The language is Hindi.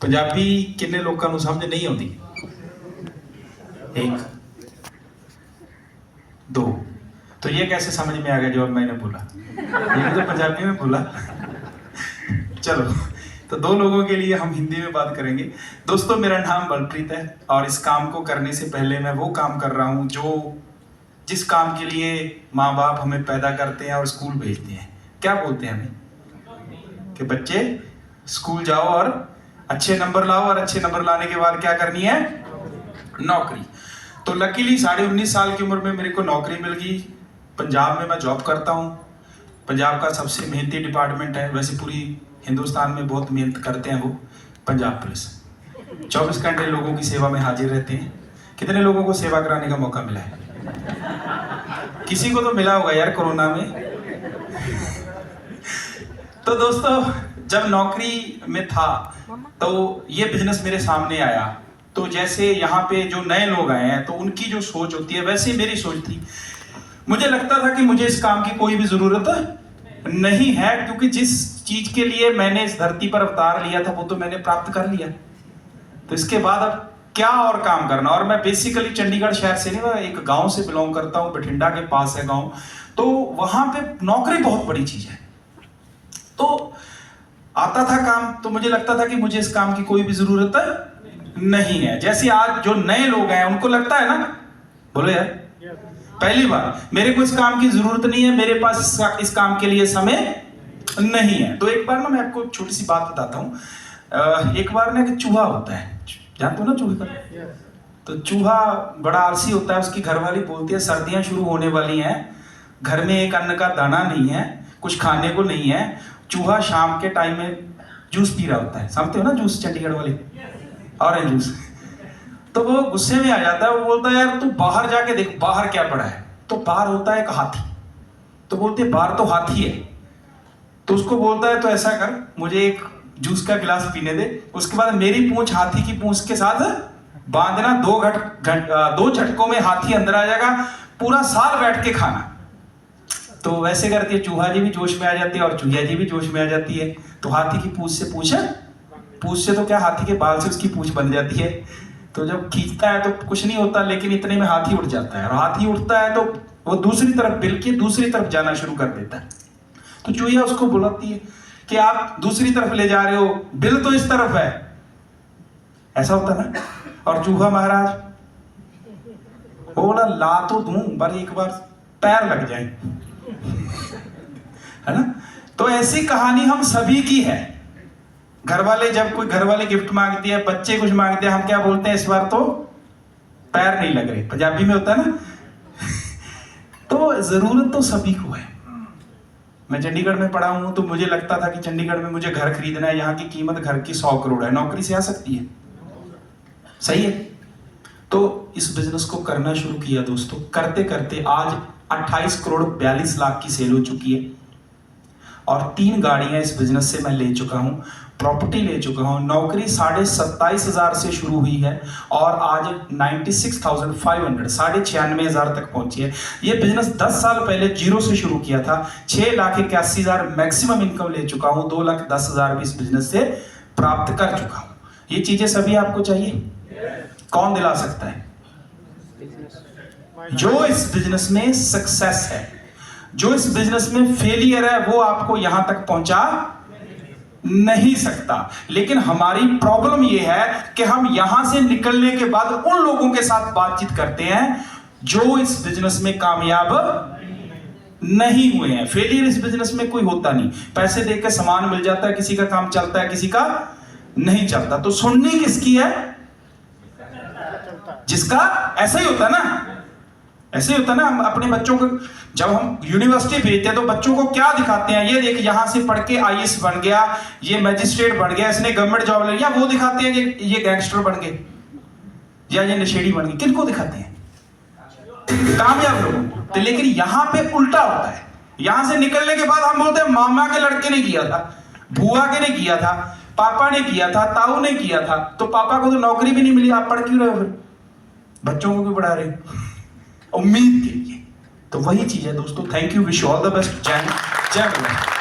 पंजाबी किन्ने लोगों को समझ नहीं आती? एक दो। तो ये कैसे समझ में आ गया जो अब मैंने बोला? ये तो पंजाबी में बोला। चलो, तो दो लोगों के लिए हम हिंदी में बात करेंगे। दोस्तों, मेरा नाम बलप्रीत है और इस काम को करने से पहले मैं वो काम कर रहा हूँ जिस काम के लिए माँ बाप हमें पैदा करते हैं और स्कूल भेजते हैं। क्या बोलते हैं हमें? कि बच्चे स्कूल जाओ और अच्छे नंबर लाओ, और अच्छे नंबर लाने के बाद क्या करनी है? नौकरी। तो लकीली 19.5 साल की उम्र में मेरे को नौकरी मिल गई। पंजाब में मैं जॉब करता हूँ। पंजाब का सबसे मेहनती डिपार्टमेंट है, वैसे पूरी हिंदुस्तान में बहुत मेहनत करते हैं वो, पंजाब पुलिस। 24 घंटे लोगों की सेवा में हाजिर रहते हैं। कितने लोगों को सेवा कराने का मौका मिला है? किसी को तो मिला होगा यार कोरोना में। तो दोस्तों, जब नौकरी में था तो ये बिजनेस मेरे सामने आया। तो जैसे यहाँ पे जो नए लोग आए हैं तो उनकी जो सोच होती है, वैसे मेरी सोच थी। मुझे लगता था कि मुझे इस काम की कोई भी जरूरत नहीं है, क्योंकि जिस चीज के लिए मैंने इस धरती पर अवतार लिया था वो तो मैंने प्राप्त कर लिया। तो इसके बाद अब क्या और काम करना? और मैं बेसिकली चंडीगढ़ शहर से नहीं, मैं एक गांव से बिलोंग करता हूँ, बठिंडा के पास है गांव। तो वहां पे नौकरी बहुत बड़ी चीज है। तो आता था काम, तो मुझे लगता था कि मुझे इस काम की कोई भी जरूरत नहीं है। जैसे आज जो नए लोग हैं उनको लगता है ना, बोलो यार, पहली बार मेरे को इस काम की जरूरत नहीं है, मेरे पास इस काम के लिए समय नहीं है। तो एक बार ना मैं आपको छोटी सी बात बताता हूँ। एक बार ना, कि चूहा होता है, जानते हो ना चूहे का? तो चूहा बड़ा आलसी होता है। उसकी घरवाली बोलती है सर्दियां शुरू होने वाली हैं, घर में एक अन्न का दाना नहीं है, कुछ खाने को नहीं है। चूहा शाम के टाइम में जूस पी रहा होता है, समझते हो ना जूस, चंडीगढ़ वाले ऑरेंज जूस। तो वो गुस्से में आ जाता है, वो बोलता है यार तू बाहर जाके देख बाहर क्या पड़ा है। तो बाहर होता है एक हाथी। तो बोलते हैं बाहर तो हाथी है। तो उसको बोलता है तो ऐसा कर, मुझे एक जूस का गिलास पीने दे, उसके बाद मेरी पूंछ हाथी की पूंछ के साथ बांधना, 2 झटकों में हाथी अंदर आ जाएगा, पूरा साल बैठ के खाना। तो वैसे करती है, चूहा जी भी जोश में आ जाती है और चूहिया जी भी जोश में आ जाती है। तो हाथी की पूंछ से तो क्या, हाथी के बाल से उसकी पूंछ बन जाती है। तो जब खींचता है तो कुछ नहीं होता, लेकिन इतने में हाथी उठ जाता है। और हाथी उठता है तो वो दूसरी तरफ, बिल के दूसरी तरफ जाना शुरू कर देता है। तो चूहिया उसको बुलाती है कि आप दूसरी तरफ ले जा रहे हो, बिल तो इस तरफ है। ऐसा होता ना। और चूहा महाराज बोला ला तो दूं, पर एक बार पैर लग जाए, है ना। तो ऐसी कहानी हम सभी की है। घर वाले गिफ्ट मांगती है, बच्चे कुछ मांगते हैं, हम क्या बोलते हैं? इस बार तो पैर नहीं लग रहे, पंजाबी में होता है ना। तो जरूरत तो सभी को है। मैं चंडीगढ़ में पढ़ा हूं, तो मुझे लगता था कि चंडीगढ़ में मुझे घर खरीदना है, यहाँ की कीमत घर की 100 करोड़ है, नौकरी से आ सकती है, सही है। तो इस बिजनेस को करना शुरू किया दोस्तों। करते करते आज 28 करोड़ 42 लाख की सेल हो चुकी है, और 3 गाड़ियां इस बिजनेस से मैं ले चुका हूं, प्रॉपर्टी ले चुका हूं। नौकरी 27,500 से शुरू हुई है और आज 96,500, 96,500 तक पहुंची है। ये बिजनेस 10 साल पहले 0 से शुरू किया था। 6,81,000 मैक्सिमम इनकम ले चुका हूं, 2,10,000 भी इस बिजनेस से प्राप्त कर चुका हूं। ये चीजें सभी आपको चाहिए? कौन दिला सकता है? जो इस बिजनेस में सक्सेस है। जो इस बिजनेस में फेलियर है वो आपको यहां तक पहुंचा नहीं सकता। लेकिन हमारी प्रॉब्लम यह है कि हम यहां से निकलने के बाद उन लोगों के साथ बातचीत करते हैं जो इस बिजनेस में कामयाब नहीं हुए हैं। फेलियर इस बिजनेस में कोई होता नहीं। पैसे देकर सामान मिल जाता है, किसी का काम चलता है, किसी का नहीं चलता। तो सुननी किसकी है? जिसका ऐसा ही होता है ना, ऐसे ही होता है ना। हम अपने बच्चों को जब हम यूनिवर्सिटी भेजते हैं तो बच्चों को क्या दिखाते हैं? ये देख, यहां से पढ़ के आईएएस बन गया, ये मैजिस्ट्रेट बन गया, इसने गवर्नमेंट जॉब ले लिया। वो दिखाते हैं कि ये गैंगस्टर बन गए या ये नशेड़ी बन गए। किनको दिखाते हैं? कामयाब लोगों को। तो लेकिन यहां पे उल्टा होता है। यहां से निकलने के बाद हम बोलते हैं मामा के लड़के ने किया था, बुआ के ने किया था, पापा ने किया था, ताऊ ने किया था। तो पापा को तो नौकरी भी नहीं मिली, आप पढ़ क्यों रहे हो? फिर बच्चों को क्यों पढ़ा रहे हो? उम्मीद के लिए। तो वही चीज है दोस्तों। Thank you, wish all the best. जय हिंद, जय भारत।